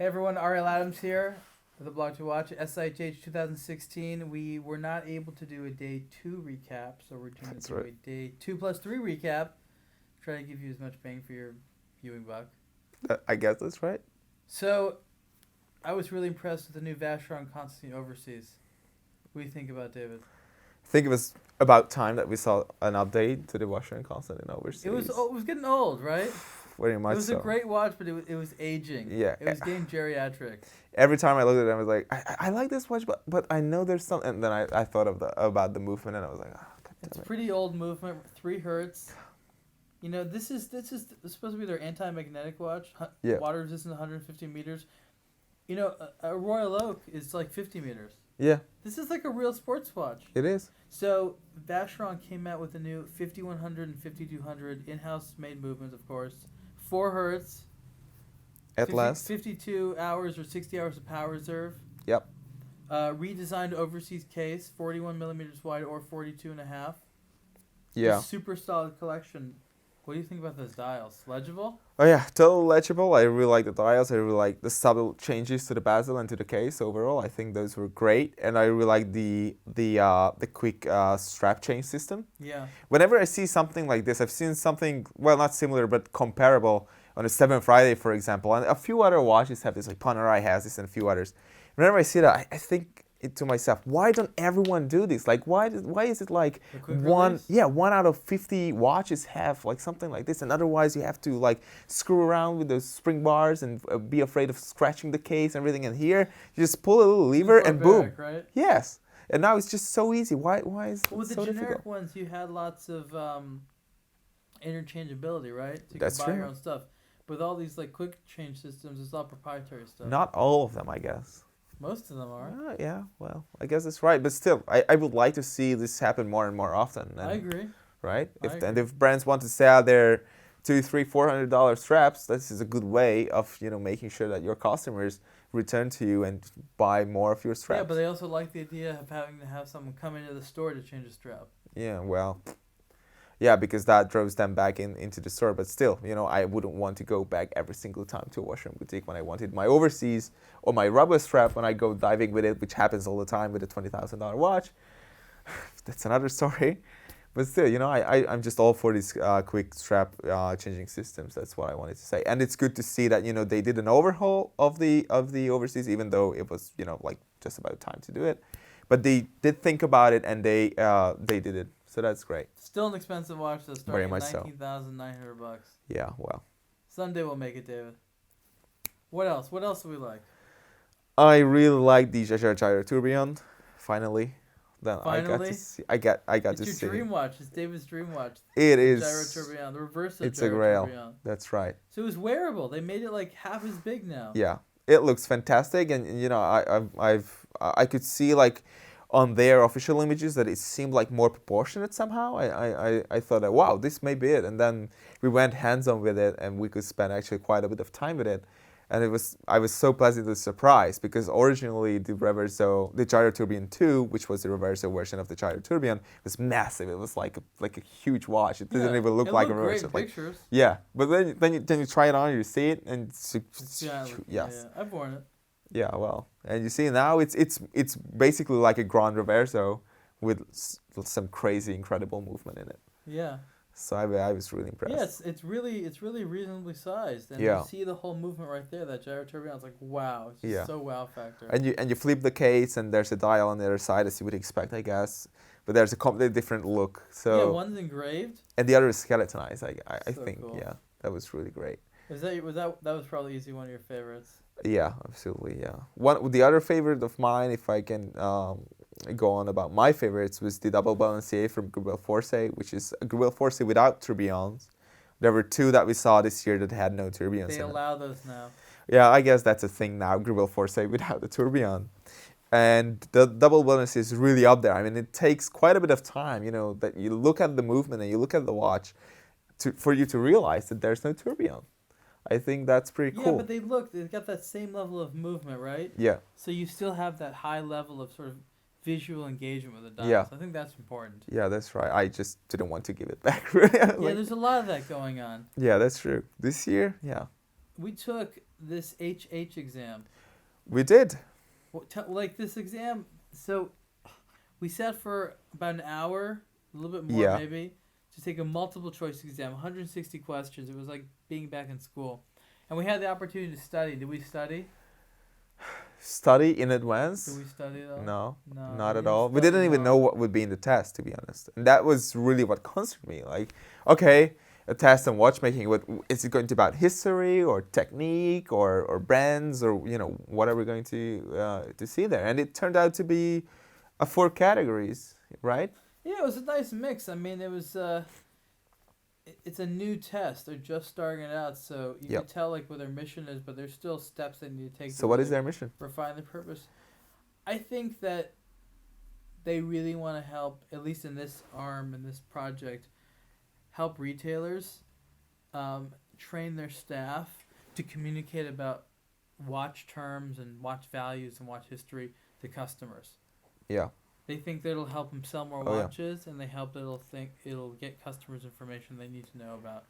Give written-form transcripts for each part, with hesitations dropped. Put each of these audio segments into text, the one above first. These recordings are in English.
Hey everyone, Ariel Adams here with aBlogtoWatch, SIHH 2016. We were not able to do a day 2 recap, so we're going to do a day 2 plus 3 recap. Try to give you as much bang for your viewing buck. I guess that's right. So, I was really impressed with the new Vacheron Constantine Overseas. What do you think about David? I think it was about time that we saw an update to the Washington Constantine Overseas. It was getting old, right? Very much so. It was a great watch, but it was aging. Yeah. It was getting geriatric. Every time I looked at it, I was like, I like this watch, but I know there's something. And then I thought about the movement, and I was like, oh, God damn It's it. pretty old movement, 3 hertz. You know, this is supposed to be their anti-magnetic watch. Yeah. Water resistant 150 meters. You know, a Royal Oak is like 50 meters. Yeah. This is like a real sports watch. It is. So, Vacheron came out with the new 5100 and 5200 in-house made movements, of course. 4 hertz. At last. 52 hours or 60 hours of power reserve. Yep. Redesigned overseas case, 41 millimeters wide or 42 and a half. Yeah. A super solid collection. What do you think about those dials? Legible? Oh yeah, totally legible. I really like the dials. I really like the subtle changes to the bezel and to the case overall. I think those were great, and I really like the quick strap change system. Yeah. Whenever I see something like this, I've seen something, well, not similar but comparable on a 7 Friday, for example, and a few other watches have this. Like Panerai has this, and a few others. Whenever I see that, I think to myself, why don't everyone do this? Like, why is it like one out of 50 watches have like something like this, and otherwise you have to like screw around with those spring bars and be afraid of scratching the case and everything. And here you just pull a little lever and boom. Right? Yes, and now it's just so easy. Why is it with so the generic difficult? ones, you had lots of interchangeability, right? So you That's could buy true. your own stuff. With all these like quick change systems, it's all proprietary stuff. Not all of them, I guess. Most of them are. Yeah, well, I guess that's right. But still, I would like to see this happen more and more often. And, I agree. Right? And if brands want to sell their $200, $300, $400 straps, this is a good way of making sure that your customers return to you and buy more of your straps. Yeah, but they also like the idea of having to have someone come into the store to change a strap. Yeah, well, yeah, because that draws them back into the store. But still, I wouldn't want to go back every single time to a washroom boutique when I wanted my overseas or my rubber strap when I go diving with it, which happens all the time with a $20,000 watch. That's another story. But still, I'm just all for these quick strap changing systems. That's what I wanted to say. And it's good to see that, they did an overhaul of the overseas, even though it was, like just about time to do it. But they did think about it, and they did it. So that's great. Still an expensive watch, though, starting at $19,900. Yeah, well. Someday we'll make it, David. What else? What else do we like? I really like the Gyro Tourbillon. Finally. Then Finally? I got to see. It's your dream watch. It's David's dream watch. It is. Gyro Tourbillon. The reverse of It's Gyro a grail. Tourbillon. That's right. So it was wearable. They made it like half as big now. Yeah. It looks fantastic, and I could see like on their official images that it seemed like more proportionate somehow. I thought that, wow, this may be it. And then we went hands-on with it, and we could spend actually quite a bit of time with it. And I was so pleasantly surprised, because originally the Gyro Tourbillon 2, which was the Reverso version of the Gyro Tourbillon, was massive. It was like a huge watch. It didn't even look like a Reverso. Great pictures. Yeah, but then you try it on, you see it, and yes. Yeah, I've worn it. Yeah, well, and you see now it's basically like a Grand Reverso with some crazy, incredible movement in it. Yeah. So I was really impressed. Yes, it's really reasonably sized, and Yeah. you see the whole movement right there. That Gyro Tourbillon, it's like wow, it's just so wow factor. And you flip the case, and there's a dial on the other side, as you would expect, I guess. But there's a completely different look. So yeah, one's engraved, and the other is skeletonized. I So think cool. yeah, that was really great. that was probably easily one of your favorites. Yeah, absolutely. Yeah. The other favorite of mine, if I can go on about my favorites, was the double balancier from Grubel Force, which is a Grubel Force without tourbillons. There were 2 that we saw this year that had no tourbillons. They allow those now. Yeah, I guess that's a thing now. Grubel Force without the tourbillon. And the double balancier is really up there. I mean, it takes quite a bit of time, that you look at the movement and you look at the watch for you to realize that there's no tourbillon. I think that's pretty cool. Yeah, but they've got that same level of movement, right? Yeah. So you still have that high level of sort of visual engagement with the dials. Yeah. I think that's important. Yeah, that's right. I just didn't want to give it back. Really. Yeah, there's a lot of that going on. Yeah, that's true. This year, yeah. We took this HH exam. We did. Like this exam, so we sat for about an hour, a little bit more Yeah. maybe, to take a multiple choice exam, 160 questions. It was like being back in school. And we had the opportunity to study. Did we study? Study in advance? Did we study though? No, No, not we at didn't all. We study didn't even hard. know what would be in the test, to be honest. And that was really what concerned me. Like, okay, a test on watchmaking, is it going to be about history or technique or brands or what are we going to see there? And it turned out to be 4 categories, right? Yeah, it was a nice mix. I mean, it was it's a new test. They're just starting it out, so you can tell like what their mission is, but there's still steps they need to take. So what is their mission? Refine the purpose. I think that they really want to help, at least in this arm, in this project, help retailers train their staff to communicate about watch terms and watch values and watch history to customers. Yeah. They think that it'll help them sell more watches, and they hope it'll get customers information they need to know about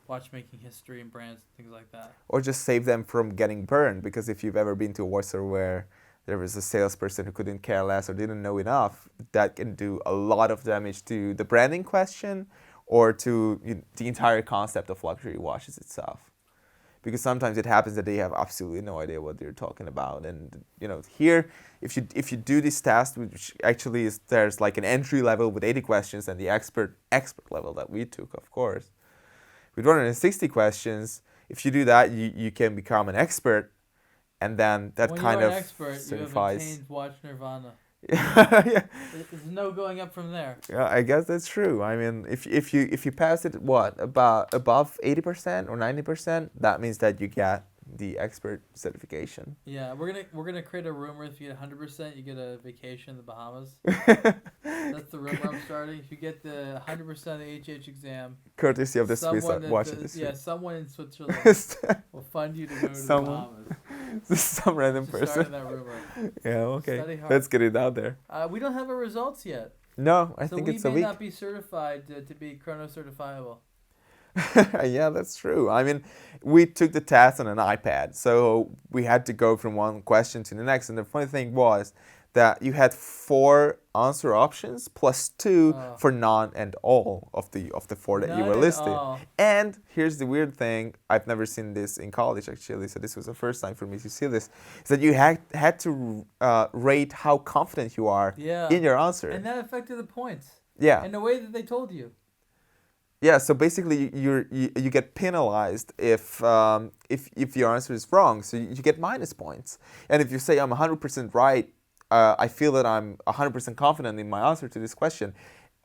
watchmaking history and brands and things like that. Or just save them from getting burned, because if you've ever been to a watch store where there was a salesperson who couldn't care less or didn't know enough, that can do a lot of damage to the branding question or to the entire concept of luxury watches itself. Because sometimes it happens that they have absolutely no idea what they're talking about. And here, if you do this test, which actually is, there's like an entry level with 80 questions and the expert level that we took, of course. With 160 questions, if you do that, you can become an expert, and then that when kind you're of an expert, certifies. You have attained watch nirvana. Yeah. There's no going up from there. Yeah, I guess that's true. I mean, if you pass it, about above 80% or 90%, that means that you get the expert certification. Yeah, we're gonna create a rumor. If you get 100%, you get a vacation in the Bahamas. That's the rumor I'm starting. If you get the 100% HH exam, courtesy of the Swiss watch industry. Yeah, someone in Switzerland will fund you to go to the Bahamas. Some random person. Starting that rumor. Yeah, okay. Study hard. Let's get it out there. We don't have our results yet. No, I think it's a week. So we may not be certified to be chrono certifiable. Yeah, that's true. I mean, we took the test on an iPad, so we had to go from one question to the next. And the funny thing was that you had 4 answer options plus 2 for none and all of the 4 that you were listed. And here's the weird thing: I've never seen this in college actually, so this was the first time for me to see this. Is that you had to rate how confident you are in your answer, and that affected the points. Yeah. In the way that they told you. Yeah, so basically you get penalized if your answer is wrong, so you get minus points. And if you say I'm 100% right, I feel that I'm 100% confident in my answer to this question,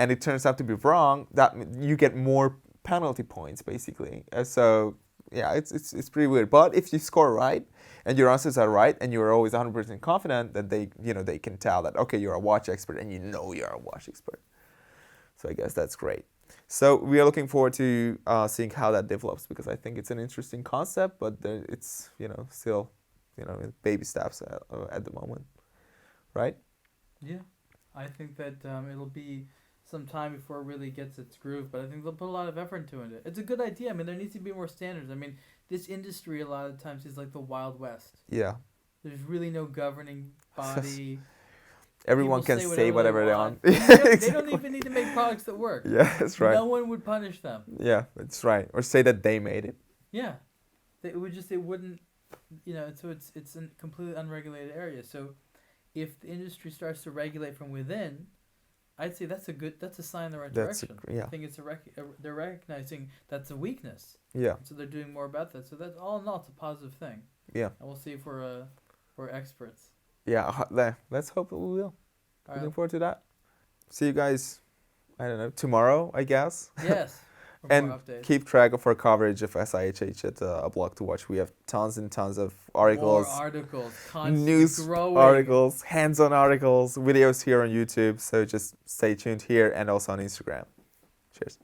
and it turns out to be wrong, that you get more penalty points basically. So yeah, it's pretty weird. But if you score right and your answers are right and you're always 100% confident, then they can tell that okay, you're a watch expert and you're a watch expert. So I guess that's great. So we are looking forward to seeing how that develops, because I think it's an interesting concept, but it's still baby steps at the moment, right? Yeah, I think that it'll be some time before it really gets its groove, but I think they'll put a lot of effort into it. It's a good idea. I mean, there needs to be more standards. I mean, this industry a lot of times is like the Wild West. Yeah. There's really no governing body. Everyone can say whatever they want. They don't even need to make products that work. Yeah, that's right. No one would punish them. Yeah, that's right. Or say that they made it. Yeah, it wouldn't, so it's a completely unregulated area. So if the industry starts to regulate from within, I'd say that's a sign in the right direction. I think they're recognizing that's a weakness. Yeah. So they're doing more about that. So that's all in all, it's a positive thing. Yeah. And we'll see if we're experts. Yeah, let's hope that we will. Looking forward to that. See you guys, I don't know, tomorrow, I guess. Yes. And keep track of our coverage of SIHH at aBlogtoWatch. We have tons and tons of articles. More articles. News articles, hands-on articles, videos here on YouTube. So just stay tuned here and also on Instagram. Cheers.